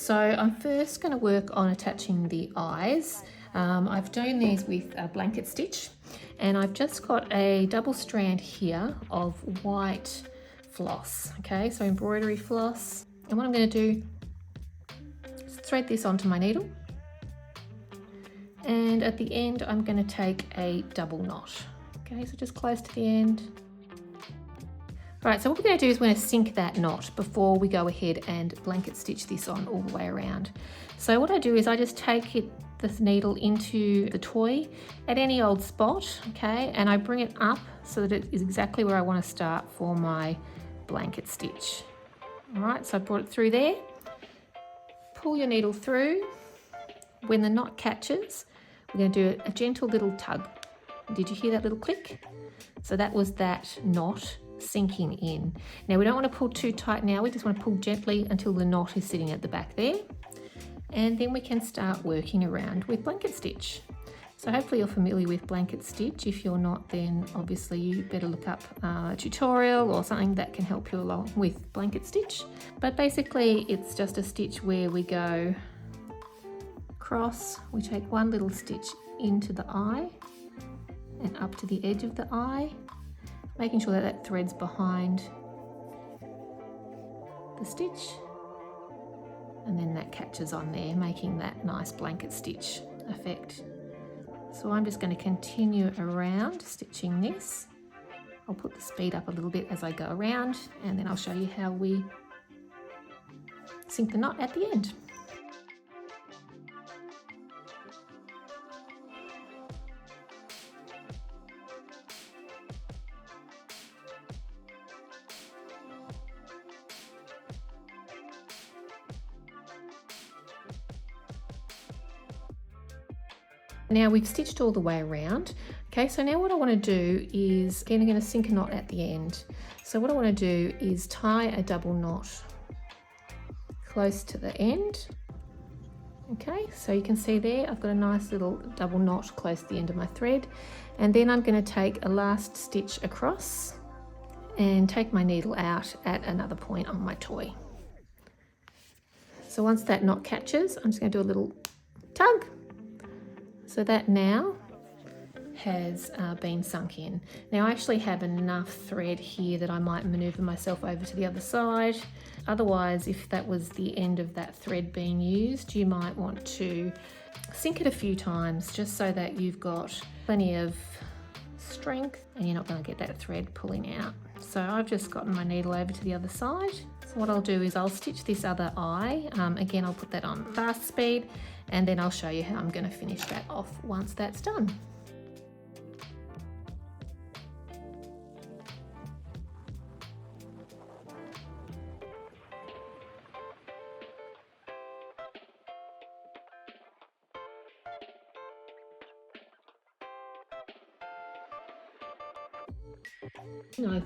So I'm first going to work on attaching the eyes. I've done these with a blanket stitch, and I've just got a double strand here of white floss, okay, so embroidery floss. And what I'm going to do is thread this onto my needle, and at the end I'm going to take a double knot, okay, so just close to the end. Right, so what we're going to do is we're going to sink that knot before we go ahead and blanket stitch this on all the way around. So what I do is I just take this needle into the toy at any old spot, okay, and I bring it up so that it is exactly where I want to start for my blanket stitch. All right, so I brought it through there. Pull your needle through. When the knot catches, we're going to do a gentle little tug. Did you hear that little click? So that was that knot sinking in. Now we don't want to pull too tight now, we just want to pull gently until the knot is sitting at the back there, and then we can start working around with blanket stitch. So hopefully you're familiar with blanket stitch. If you're not, then obviously you better look up a tutorial or something that can help you along with blanket stitch. But basically it's just a stitch where we go across, we take one little stitch into the eye and up to the edge of the eye, making sure that that thread's behind the stitch, and then that catches on there, making that nice blanket stitch effect. So I'm just going to continue around stitching this. I'll put the speed up a little bit as I go around, and then I'll show you how we sink the knot at the end. Now we've stitched all the way around. Okay, so now what I want to do is, again, I'm going to sink a knot at the end. So what I want to do is tie a double knot close to the end. Okay, so you can see there I've got a nice little double knot close to the end of my thread, and then I'm going to take a last stitch across and take my needle out at another point on my toy. So once that knot catches, I'm just going to do a little tug. So that now has been sunk in. Now I actually have enough thread here that I might maneuver myself over to the other side. Otherwise, if that was the end of that thread being used, you might want to sink it a few times just so that you've got plenty of strength and you're not going to get that thread pulling out. So I've just gotten my needle over to the other side. So what I'll do is I'll stitch this other eye. Again, I'll put that on fast speed, and then I'll show you how I'm going to finish that off once that's done. I've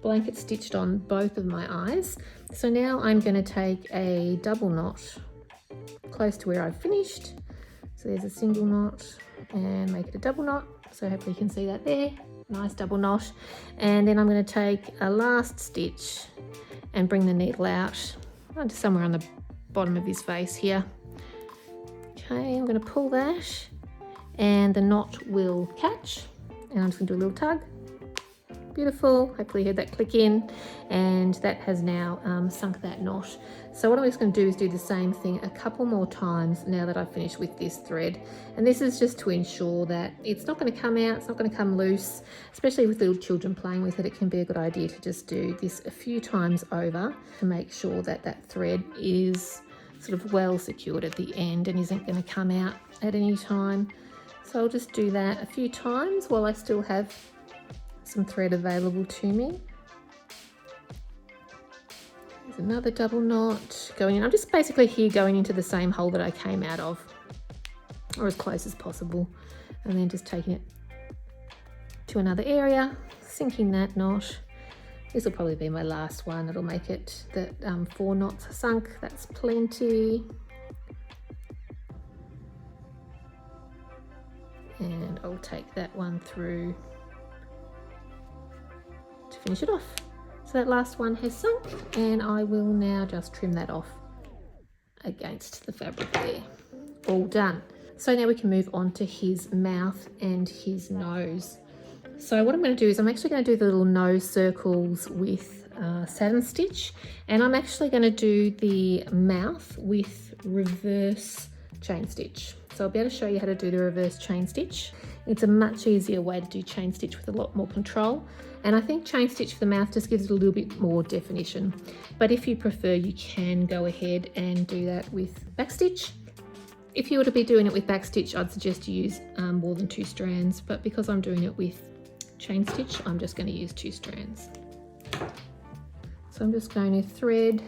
blanket stitched on both of my eyes. So now I'm going to take a double knot close to where I've finished. So there's a single knot and make it a double knot. So hopefully you can see that there. Nice double knot. And then I'm going to take a last stitch and bring the needle out onto somewhere on the bottom of his face here. Okay, I'm going to pull that and the knot will catch. And I'm just going to do a little tug. Beautiful, hopefully you heard that click in, and that has now sunk that knot. So what I'm just going to do is do the same thing a couple more times now that I've finished with this thread, and this is just to ensure that it's not going to come out, it's not going to come loose. Especially with little children playing with it, it can be a good idea to just do this a few times over to make sure that that thread is sort of well secured at the end and isn't going to come out at any time. So I'll just do that a few times while I still have some thread available to me. There's another double knot going in. I'm just basically here going into the same hole that I came out of, or as close as possible, and then just taking it to another area, sinking that knot. This will probably be my last one. It'll make it that 4 knots sunk. That's plenty. And I'll take that one through to finish it off. So that last one has sunk, and I will now just trim that off against the fabric there. All done. So now we can move on to his mouth and his nose. So what I'm going to do is I'm actually going to do the little nose circles with satin stitch, and I'm actually going to do the mouth with reverse chain stitch. So I'll be able to show you how to do the reverse chain stitch. It's a much easier way to do chain stitch with a lot more control, and I think chain stitch for the mouth just gives it a little bit more definition. But if you prefer, you can go ahead and do that with backstitch. If you were to be doing it with backstitch, I'd suggest you use more than 2 strands, but because I'm doing it with chain stitch, I'm just going to use 2 strands. So I'm just going to thread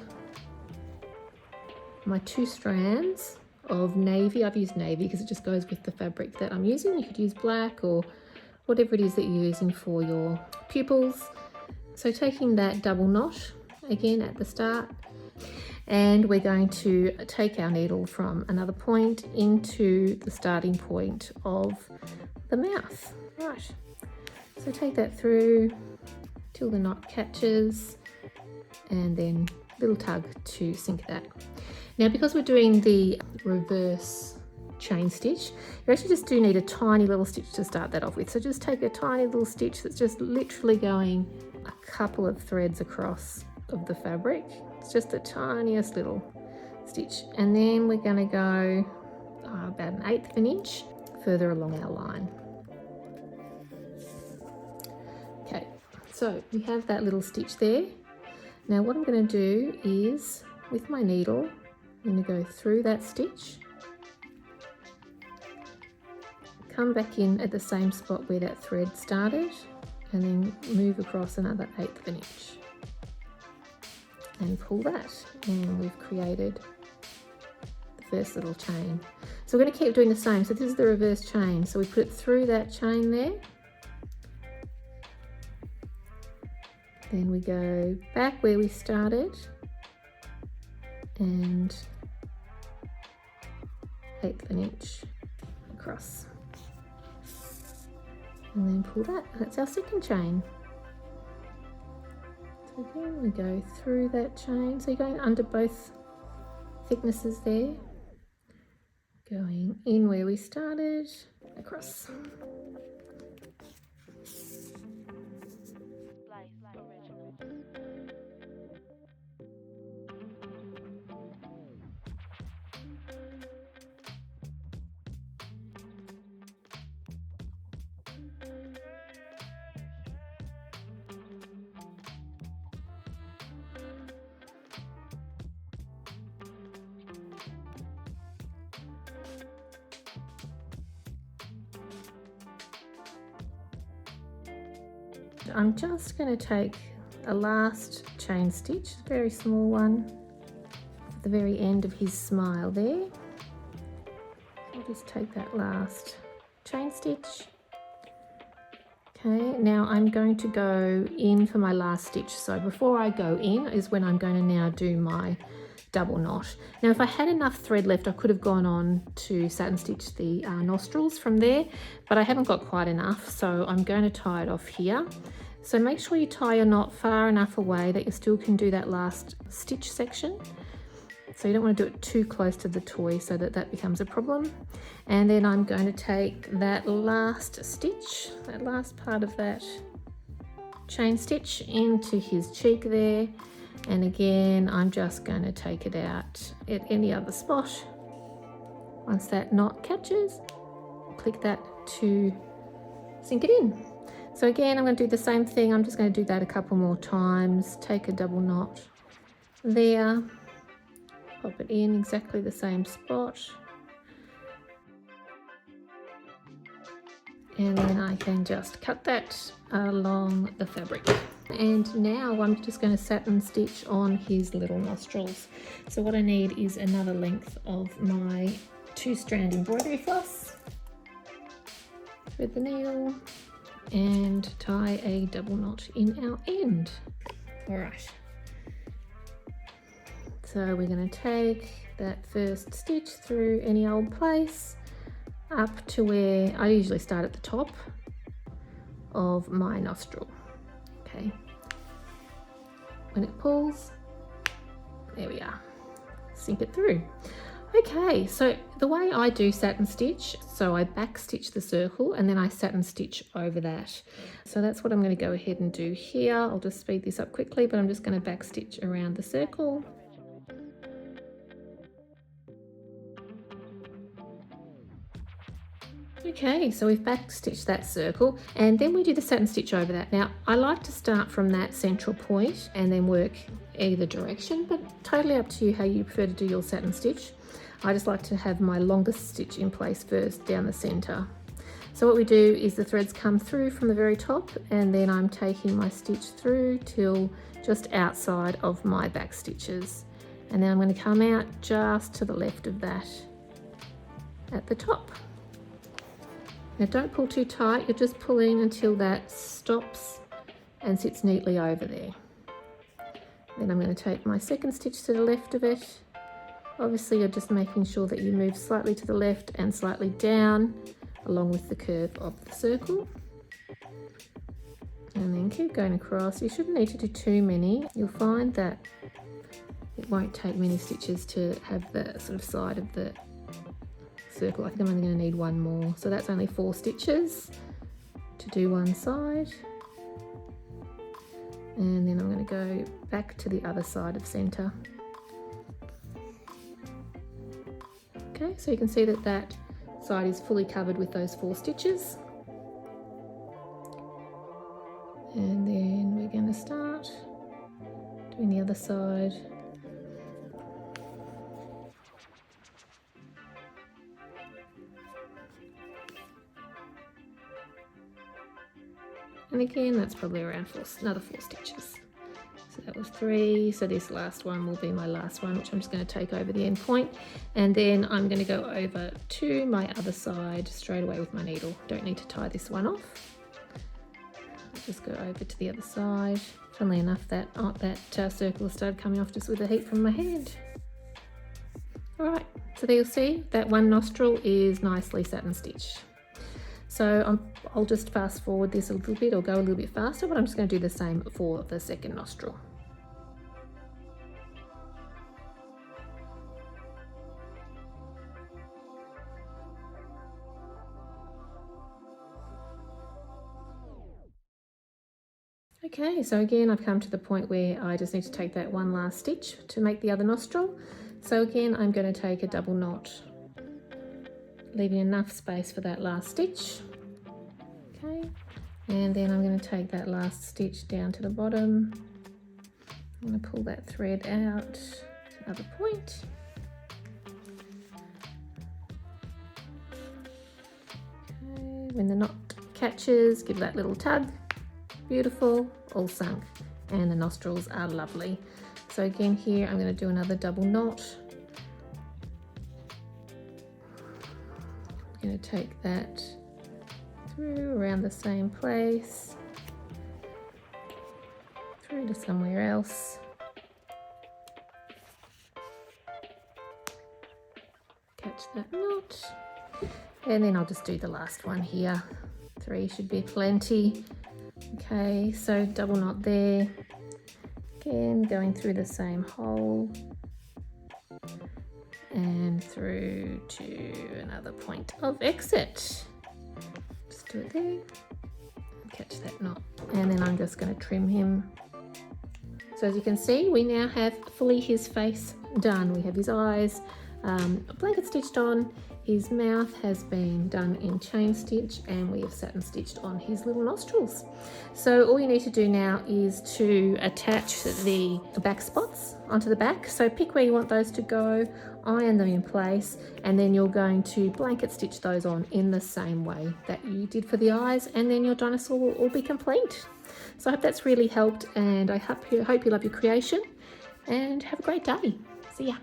my 2 strands of navy. I've used navy because it just goes with the fabric that I'm using. You could use black or whatever it is that you're using for your pupils. So taking that double knot again at the start, and we're going to take our needle from another point into the starting point of the mouth. Right, so take that through till the knot catches, and then little tug to sink that. Now, because we're doing the reverse chain stitch, you actually just do need a tiny little stitch to start that off with. So just take a tiny little stitch that's just literally going a couple of threads across of the fabric. It's just the tiniest little stitch, and then we're going to go about 1/8 of an inch further along our line. Okay, so we have that little stitch there. Now what I'm going to do is, with my needle, I'm going to go through that stitch, come back in at the same spot where that thread started, and then move across another 1/8 of an inch and pull that, and we've created the first little chain. So we're going to keep doing the same. So this is the reverse chain, so we put it through that chain there, then we go back where we started and 1/8 of an inch across, and then pull that. That's our second chain. So again, we go through that chain. So you're going under both thicknesses there, going in where we started, across. I'm just going to take a last chain stitch, a very small one, at the very end of his smile there. I'll just take that last chain stitch. Okay, now I'm going to go in for my last stitch. So before I go in is when I'm going to now do my double knot. Now if I had enough thread left, I could have gone on to satin stitch the nostrils from there, but I haven't got quite enough, so I'm going to tie it off here. So make sure you tie your knot far enough away that you still can do that last stitch section. So you don't want to do it too close to the toy so that that becomes a problem. And then I'm going to take that last stitch, that last part of that chain stitch into his cheek there. And again, I'm just going to take it out at any other spot. Once that knot catches, click that to sink it in. So again, I'm going to do the same thing. I'm just going to do that a couple more times. Take a double knot there, pop it in exactly the same spot. And then I can just cut that along the fabric. And now I'm just going to satin stitch on his little nostrils. So what I need is another length of my 2-strand embroidery floss. Thread the needle and tie a double knot in our end. All right. So we're going to take that first stitch through any old place up to where I usually start at the top of my nostril. Okay. When it pulls, there we are. sink it through. Okay, so the way I do satin stitch, so I back stitch the circle and then I satin stitch over that. So that's what I'm going to go ahead and do here. I'll just speed this up quickly, but I'm just going to back stitch around the circle. Okay, so we've back stitched that circle and then we do the satin stitch over that. Now I like to start from that central point and then work either direction, but totally up to you how you prefer to do your satin stitch. I just like to have my longest stitch in place first down the center. So what we do is the threads come through from the very top and then I'm taking my stitch through till just outside of my back stitches. And then I'm going to come out just to the left of that at the top. Now don't pull too tight, you're just pulling until that stops and sits neatly over there. Then I'm going to take my second stitch to the left of it. Obviously you're just making sure that you move slightly to the left and slightly down along with the curve of the circle. And then keep going across. You shouldn't need to do too many. You'll find that it won't take many stitches to have the sort of side of the circle. I think I'm only going to need one more. So that's only 4 stitches to do one side. And then I'm going to go back to the other side of center. Okay, so you can see that that side is fully covered with those 4 stitches. And then we're going to start doing the other side. And again, that's probably around another 4 stitches. So that was 3, so this last one will be my last one, which I'm just going to take over the end point. And then I'm going to go over to my other side straight away with my needle. Don't need to tie this one off. I'll just go over to the other side. Funnily enough, that circle has started coming off just with the heat from my hand. Alright, so there you'll see that one nostril is nicely satin stitched. So I'll just fast forward this a little bit or go a little bit faster, but I'm just going to do the same for the second nostril. Okay, so again I've come to the point where I just need to take that one last stitch to make the other nostril. So again I'm going to take a double knot, leaving enough space for that last stitch. Okay, and then I'm going to take that last stitch down to the bottom. I'm going to pull that thread out to another point. Okay, when the knot catches, give that little tug. Beautiful, all sunk, and the nostrils are lovely. So again here I'm going to do another double knot. I'm going to take that through around the same place, through to somewhere else. Catch that knot, and then I'll just do the last one here. 3 should be plenty. Okay, so double knot there, again going through the same hole and through to another point of exit. Just do it there, catch that knot, and then I'm just going to trim him. So as you can see, we now have fully his face done. We have his eyes blanket stitched on, his mouth has been done in chain stitch, and we have satin stitched on his little nostrils. So all you need to do now is to attach the back spots onto the back. So pick where you want those to go, iron them in place, and then you're going to blanket stitch those on in the same way that you did for the eyes, and then your dinosaur will all be complete. So I hope that's really helped, and I hope you love your creation, and have a great day. See ya.